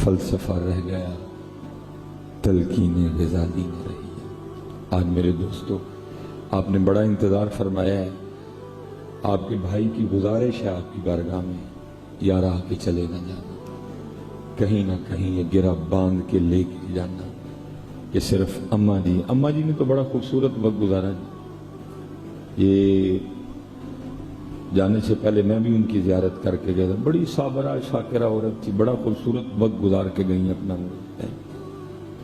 فلسفہ رہ گیا، تلقین غزالی نہ رہی ہے۔ آج میرے دوستو، آپ نے بڑا انتظار فرمایا ہے، آپ کے بھائی کی گزارش ہے آپ کی بارگاہ میں، یار آ کے چلے نہ جانا، کہیں نہ کہیں یہ گرہ باندھ کے لے کے جانا کہ صرف اماں جی نے تو بڑا خوبصورت وقت گزارا جی۔ یہ جانے سے پہلے میں بھی ان کی زیارت کر کے گیا تھا، بڑی صابرہ شاکرہ عورت تھی، بڑا خوبصورت وقت گزار کے گئی اپنا،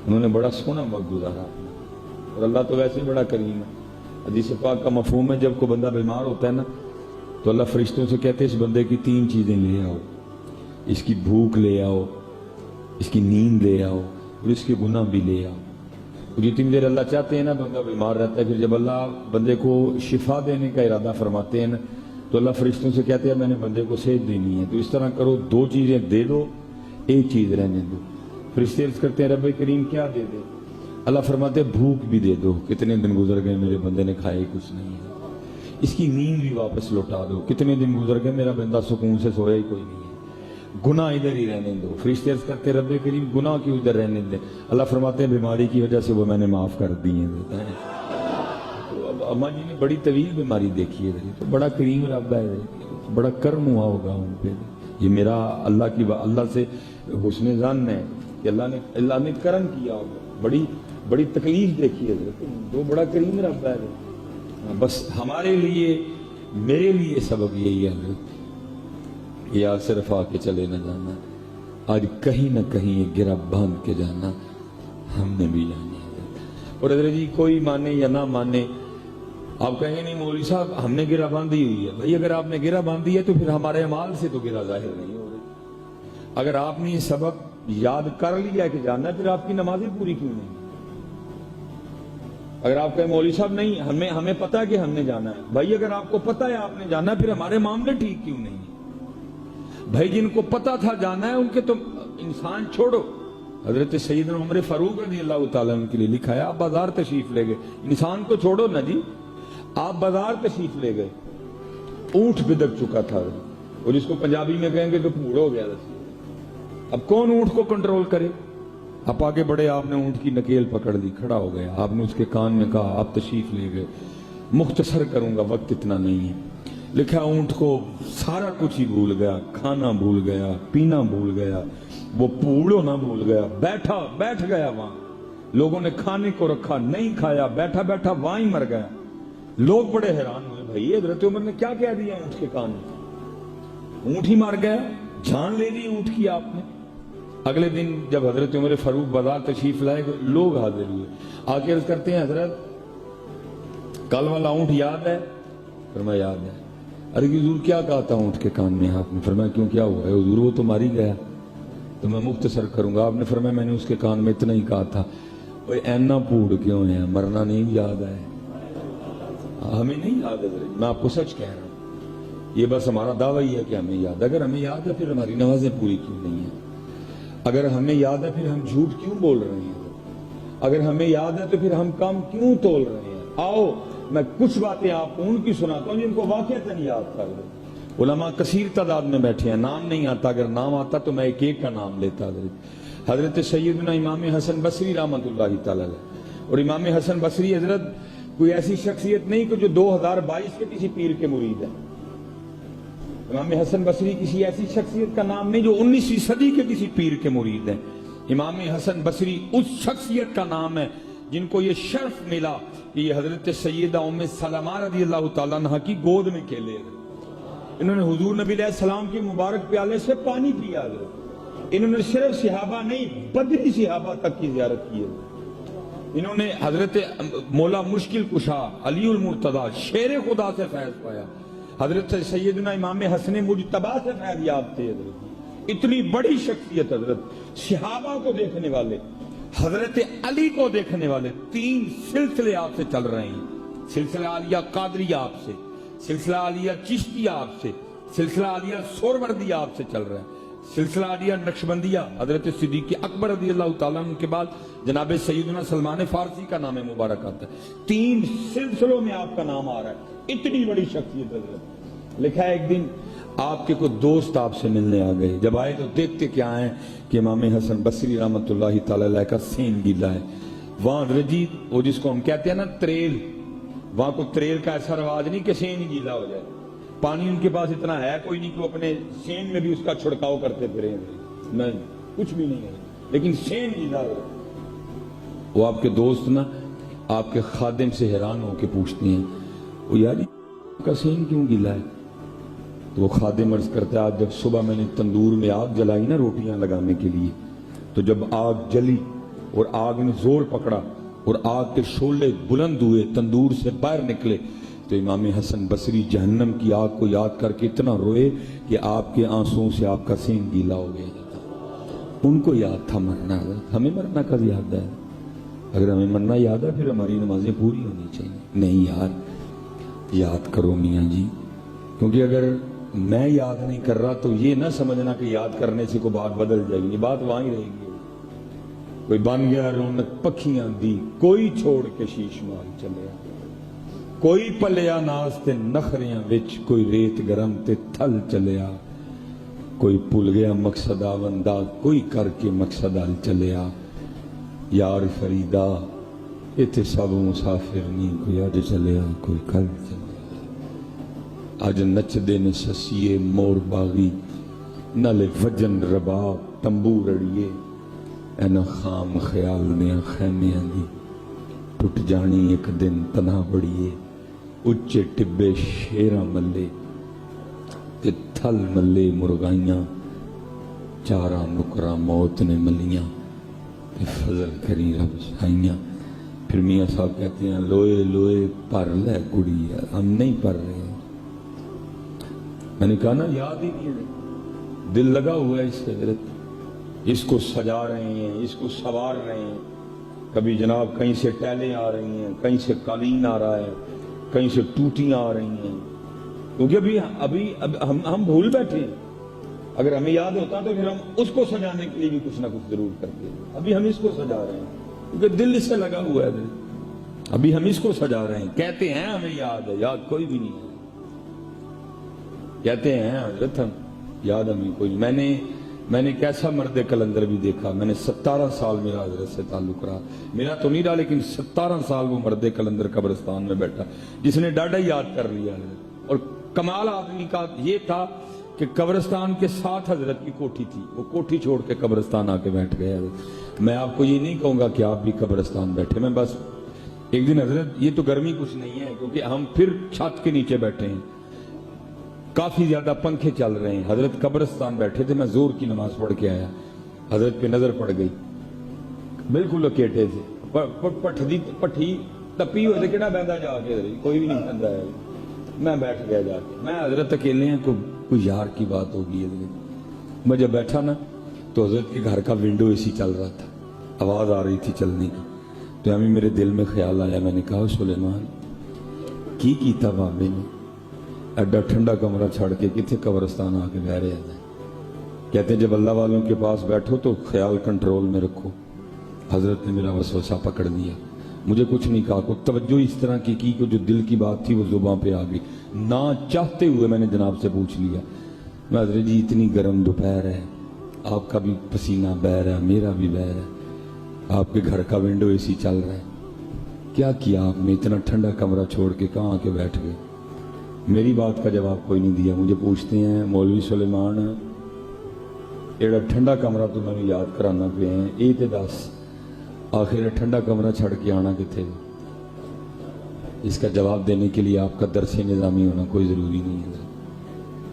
انہوں نے بڑا سونا وقت گزارا، اور اللہ تو ویسے ہی بڑا کریم ہے۔ حدیث پاک کا مفہوم ہے، جب کوئی بندہ بیمار ہوتا ہے نا تو اللہ فرشتوں سے کہتے ہیں اس بندے کی 3 چیزیں لے آؤ، اس کی بھوک لے آؤ، اس کی نیند لے آؤ، اور اس کے گناہ بھی لے آؤ۔ جتنی دیر اللہ چاہتے ہیں نا بندہ بیمار رہتا ہے، پھر جب اللہ بندے کو شفا دینے کا ارادہ فرماتے ہیں نا تو اللہ فرشتوں سے کہتے ہیں میں نے بندے کو صحت دینی ہے، تو اس طرح کرو 2 چیزیں دے دو، 1 چیز رہنے دو۔ فرشتے عرض کرتے ہیں رب کریم کیا دے دے؟ اللہ فرماتے ہیں بھوک بھی دے دو، کتنے دن گزر گئے میرے بندے نے کھائے کچھ نہیں ہے۔ اس کی نیند بھی واپس لوٹا دو، کتنے دن گزر گئے میرا بندہ سکون سے سویا ہی کوئی نہیں ہے۔ گناہ ادھر ہی رہنے دو۔ فرشتے عرض کرتے رب کریم گناہ کیوں ادھر رہنے دیں؟ اللہ فرماتے ہیں بیماری کی وجہ سے وہ میں نے معاف کر دی ہیں۔ اماں جی نے بڑی طویل بیماری دیکھی ہے، تو بڑا کریم رب ہے، بڑا کرم ہوا ہوگا ان پہ۔ یہ میرا اللہ سے حسن ظن ہے کہ اللہ نے کرم کیا ہوگا، بڑی تکلیف دیکھی ہے، تو بڑا کریم رب ہے۔ بس ہمارے لیے میرے لیے سبب یہی ہے، یا صرف آ کے چلے نہ جانا، آج کہیں نہ کہیں یہ گرہ باندھ کے جانا ہم نے بھی جانا ہے۔ اور حضرت جی کوئی مانے یا نہ مانے، آپ کہیں گے نہیں مولوی صاحب ہم نے گرہ باندھی ہوئی ہے، بھائی اگر آپ نے گرہ باندھی ہے تو پھر ہمارے اعمال سے تو گرہ ظاہر نہیں ہو رہی۔ اگر آپ نے یہ سبق یاد کر لیا کہ جانا ہے، پھر آپ کی نمازیں پوری کیوں نہیں؟ اگر آپ کہیں مولوی صاحب نہیں ہمیں پتہ ہے کہ ہم نے جانا ہے، بھائی اگر آپ کو پتہ ہے آپ نے جانا ہے پھر ہمارے معاملے ٹھیک کیوں نہیں ہیں؟ بھائی جن کو پتہ تھا جانا ہے ان کے تو انسان چھوڑو۔ حضرت سیدنا عمر فاروق رضی اللہ تعالیٰ عنہ کے لیے لکھا ہے آپ بازار تشریف لے گئے، انسان کو چھوڑو نا جی، آپ بازار تشریف لے گئے، اونٹ بدک چکا تھا، اور جس کو پنجابی میں کہیں گے تو پھوڑ ہو گیا۔ اب کون اونٹ کو کنٹرول کرے؟ آپ آگے بڑھے، آپ نے اونٹ کی نکیل پکڑ لی، کھڑا ہو گیا، آپ نے اس کے کان میں کہا آپ تشریف لے گئے، مختصر کروں گا وقت اتنا نہیں ہے۔ لکھا اونٹ کو سارا کچھ ہی بھول گیا، کھانا بھول گیا، پینا بھول گیا، وہ پھوڑ ہونا بھول گیا، بیٹھ گیا وہاں، لوگوں نے کھانے کو رکھا نہیں کھایا، بیٹھا وہاں ہی مر گیا۔ لوگ بڑے حیران ہوئے، بھائی حضرت عمر نے کیا کہہ دیا اونٹ کے کان میں؟ اونٹ ہی مر گیا، جان لے لی اونٹ کی آپ نے۔ اگلے دن جب حضرت عمر فاروق بازار تشریف لائے لوگ حاضر ہوئے، آکے عرض کرتے ہیں حضرت کل والا اونٹ یاد ہے؟ فرمایا یاد ہے۔ ارے حضور کیا کہا تھا اونٹ کے کان میں آپ نے؟ فرمایا کیوں کیا ہوا ہے حضور؟ وہ تو مار ہی گیا۔ تو میں مختصر کروں گا، آپ نے فرمایا میں نے اس کے کان میں اتنا ہی کہا تھا، وہ اینا پھوڑ کیوں ہے، مرنا نہیں یاد ہے؟ ہمیں نہیں یاد ہے، میں آپ کو سچ کہہ رہا ہوں، یہ بس ہمارا دعویٰ ہی ہے کہ ہمیں یاد ہے۔ اگر ہمیں یاد ہے پھر ہماری نمازیں پوری کیوں نہیں ہیں؟ اگر ہمیں یاد ہے پھر ہم جھوٹ کیوں بول رہے ہیں؟ اگر ہمیں یاد ہے تو پھر ہم کام کیوں تول رہے ہیں؟ آؤ میں کچھ باتیں آپ کو ان کی سناتا ہوں جن کو واقعتاً یاد کر لیں۔ علماء کثیر تعداد میں بیٹھے ہیں، نام نہیں آتا، اگر نام آتا تو میں ایک کا نام لیتا۔ حضرت سیدنا امام حسن بصری رحمۃ اللہ تعالی علیہ، اور امام حسن بصری حضرت کوئی ایسی شخصیت نہیں کہ جو 2022 کے کسی پیر کے مرید ہے۔ امام حسن بصری کسی ایسی شخصیت کا نام نہیں جو 19ویں صدی کے کسی پیر کے مرید ہیں۔ امام حسن بصری اس شخصیت کا نام ہے جن کو یہ شرف ملا کہ یہ حضرت سیدہ ام سلمہ رضی اللہ تعالیٰ عنہ کی گود میں کھیلے، انہوں نے حضور نبی علیہ السلام کی مبارک پیالے سے پانی پیا، انہوں نے صرف صحابہ نہیں بدری صحابہ تک کی زیارت کی ہے، انہوں نے حضرت مولا مشکل کشا علی المرتضیٰ شیر خدا سے فیض پایا، حضرت سیدنا امام حسن مجتبیٰ سے فیض یاب تھے۔ اتنی بڑی شخصیت، حضرت صحابہ کو دیکھنے والے، حضرت علی کو دیکھنے والے، 3 سلسلے آپ سے چل رہے ہیں، سلسلہ عالیہ قادریہ آپ سے، سلسلہ عالیہ چشتیہ آپ سے، سلسلہ عالیہ سوروردیہ آپ سے چل رہا ہے، سلسلہ عالیہ نقشبندیہ حضرت صدیق اکبر رضی اللہ تعالیٰ عنہ کے بعد جناب سیدنا سلمان فارسی کا نام مبارک آتا ہے، 3 سلسلوں میں آپ کا نام آ رہا ہے، اتنی بڑی شخصیت حضرت۔ لکھا ہے ایک دن آپ کے کوئی دوست آپ سے ملنے آ گئے. جب آئے تو دیکھتے کیا ہیں کہ امام حسن بصری رحمۃ اللہ تعالی علیہ کا سین گیلا ہے. وہاں رجی وہ جس کو ہم کہتے ہیں نا تریل, وہاں کو تریل کا ایسا رواج نہیں کہ سین گیلا ہو جائے. پانی ان کے پاس اتنا ہے کوئی نہیں کہ وہ اپنے سین میں بھی اس کا چھڑکاؤ کرتے پھریں. نہیں, کچھ بھی نہیں ہے, لیکن سین گیلا ہو. وہ آپ کے دوست نا آپ کے خادم سے حیران ہو کے پوچھتے ہیں, وہ یار کا سین کیوں گیلا ہے؟ تو وہ خادم عرض کرتا ہے, آج جب صبح میں نے تندور میں آگ جلائی نا روٹیاں لگانے کے لیے, تو جب آگ جلی اور آگ نے زور پکڑا اور آگ کے شعلے بلند ہوئے, تندور سے باہر نکلے, تو امام حسن بصری جہنم کی آگ کو یاد کر کے اتنا روئے کہ آپ کے آنسوں سے آپ کا سین گیلا ہو گیا. ان کو یاد تھا مرنا, ہمیں مرنا کب یاد ہے؟ اگر ہمیں مرنا یاد ہے پھر ہماری نمازیں پوری ہونی چاہیے. نہیں یار, یاد کرو میاں جی, کیونکہ اگر میں یاد نہیں کر رہا تو یہ نہ سمجھنا کہ یاد کرنے سے کوئی بات بدل جائے گی. بات وہاں ہی رہے گی. کوئی بن گیا رونق پکھیاں دی, کوئی چھوڑ کے شیش مال چلیا, کوئی پلیا ناز تے نخریاں وچ, کوئی ریت گرم تے تھل چلیا, کوئی پل گیا مقصد آوندا, کوئی کر کے مقصد آل چلیا. یار فریدا اتنے سب مسافر نہیں, کوئی اج چلیا کوئی کل چلیا. اج نچ دے نے سسیے مور باغی, نالے وجن رباب تمبور اڑیے, اینا خام خیال نے خیمیاں دی ٹوٹ جانی ایک دن تنہا بڑیے. اچے ٹبے شیراں ملے تے تھل ملے مرغائیاں, چارہ نکراں موت نے ملیاں تے فضل کری رب سائیاں. پھر میاں صاحب کہتے ہیں لوئے لوئے پر لے کڑی, ہم نہیں پر رہے. میں نے کہا نا یاد ہی نہیں ہے, دل لگا ہوا ہے اس سے, اس کو سجا رہے ہیں, اس کو سوار رہے ہیں. کبھی جناب کہیں سے ٹیلیں آ رہی ہیں, کہیں سے قالین آ رہا ہے, کہیں سے ٹوٹیاں آ رہی ہیں, کیونکہ ابھی ہم بھول بیٹھے ہیں. اگر ہمیں یاد ہوتا تو پھر ہم اس کو سجانے کے لیے بھی کچھ نہ کچھ ضرور کرتے. ابھی ہم اس کو سجا رہے ہیں کیونکہ دل اس سے لگا ہوا ہے. ابھی ہم اس کو سجا رہے ہیں. کہتے ہیں ہمیں یاد ہے, یاد کوئی بھی نہیں ہے. کہتے ہیں حضرت ہم یاد ہمیں کوئی. میں نے کیسا مرد کلندر بھی دیکھا. میں نے 17 سال میرا حضرت سے تعلق رہا. میرا تو نہیں رہا لیکن 17 سال وہ مرد کلندر قبرستان میں بیٹھا جس نے ڈاڈا یاد کر لیا. اور کمال آدمی کا یہ تھا کہ قبرستان کے ساتھ حضرت کی کوٹھی تھی, وہ کوٹھی چھوڑ کے قبرستان آ کے بیٹھ گئے. میں آپ کو یہ نہیں کہوں گا کہ آپ بھی قبرستان بیٹھے. میں بس ایک دن حضرت یہ تو گرمی کچھ نہیں ہے کیونکہ ہم پھر چھت کے نیچے بیٹھے ہیں, کافی زیادہ پنکھے چل رہے ہیں. حضرت قبرستان بیٹھے تھے, میں زور کی نماز پڑھ کے آیا, حضرت پہ نظر پڑ گئی بالکل اکیٹے سے, پٹھی تپی ہوئے کہنا بہندا جا کے, کوئی بھی نہیں بہندا ہے. میں بیٹھ گیا جا کے. میں حضرت اکیلے ہیں, کوئی یار کی بات ہوگی. میں جب بیٹھا نا تو حضرت کے گھر کا ونڈو اسی چل رہا تھا, آواز آ رہی تھی چلنے کی. تو ہمیں میرے دل میں خیال آیا, میں نے کہا سلیمان کی کیتا بابے نے, ایڈا ٹھنڈا کمرہ چھڑ کے کتنے قبرستان آ کے بہ رہے ہیں. کہتے ہیں جب اللہ والوں کے پاس بیٹھو تو خیال کنٹرول میں رکھو. حضرت نے میرا وسوسہ پکڑ لیا, مجھے کچھ نہیں کہا, کو توجہ اس طرح کی کہ جو دل کی بات تھی وہ زباں پہ آ گئی. نہ چاہتے ہوئے میں نے جناب سے پوچھ لیا, میں حضرت جی اتنی گرم دوپہر ہے, آپ کا بھی پسینہ بہ رہا ہے, میرا بھی بہ رہا ہے, آپ کے گھر کا ونڈو اسی چل رہا ہے, کیا کیا آپ نے اتنا ٹھنڈا کمرہ چھوڑ کے کہاں کے بیٹھ گئے؟ میری بات کا جواب کوئی نہیں دیا. مجھے پوچھتے ہیں مولوی سلیمان ایڈا ٹھنڈا کمرہ تو میں یاد کرانا پہ ہیں, یہ تے دس آخر ٹھنڈا کمرہ چھڑ کے آنا کتنے؟ اس کا جواب دینے کے لیے آپ کا درس نظامی ہونا کوئی ضروری نہیں ہے.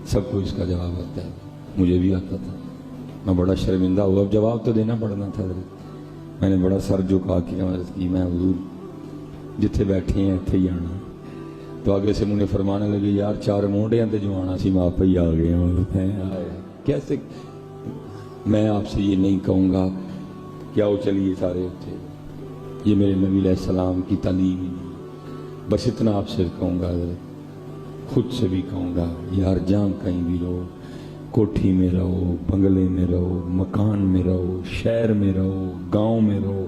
سب کو اس کا جواب آتا ہے, مجھے بھی آتا تھا. میں بڑا شرمندہ ہوا, اب جواب تو دینا پڑنا تھا. میں نے بڑا سر جھکا کے عرض کی, میں حضور جتھے بیٹھے ہیں اتھے ہی آنا. تو آگے سے مجھے فرمانے لگے یار 4 مونڈیاں تے جو آنا سی آپ ہی آ گئے. کیسے؟ میں آپ سے یہ نہیں کہوں گا کیا وہ چلیے سارے اتھے, یہ میرے نبی علیہ السلام کی تعلیم ہی نہیں. بس اتنا آپ سے کہوں گا, خود سے بھی کہوں گا, یار جہاں کہیں بھی رہو, کوٹھی میں رہو, بنگلے میں رہو, مکان میں رہو, شہر میں رہو, گاؤں میں رہو,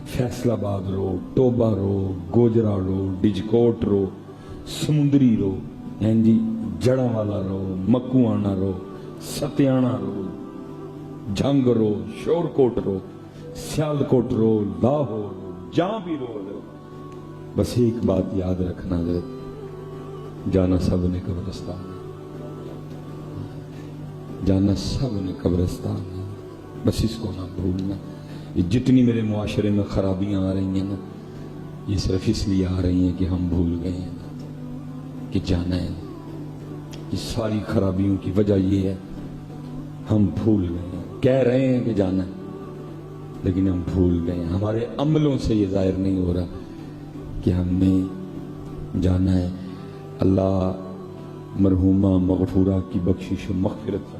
فیصل آباد رہو, ٹوبہ رہو, گوجرا رہو, ڈجکوٹ رہو, سمندری رہو, ہیں جی جڑا والا رو، مکوانا رو، ستیانا رو، جنگ رو، شور کوٹ رو، سیال کوٹ رو، لاہور رو، جہاں بھی رو، بس ایک بات یاد رکھنا ہے، جانا سب نے قبرستان ہے، جانا سب نے قبرستان ہے، بس اس کو نہ بھولنا۔ یہ جتنی میرے معاشرے میں خرابیاں آ رہی ہیں نا، یہ صرف اس لیے آ رہی ہیں کہ ہم بھول گئے ہیں کہ جانا ہے۔ یہ ساری خرابیوں کی وجہ یہ ہے ہم بھول گئے ہیں، کہہ رہے ہیں کہ جانا ہے لیکن ہم بھول گئے ہیں، ہمارے عملوں سے یہ ظاہر نہیں ہو رہا کہ ہم نے جانا ہے۔ اللہ مرحومہ مغفورہ کی بخشش و مغفرت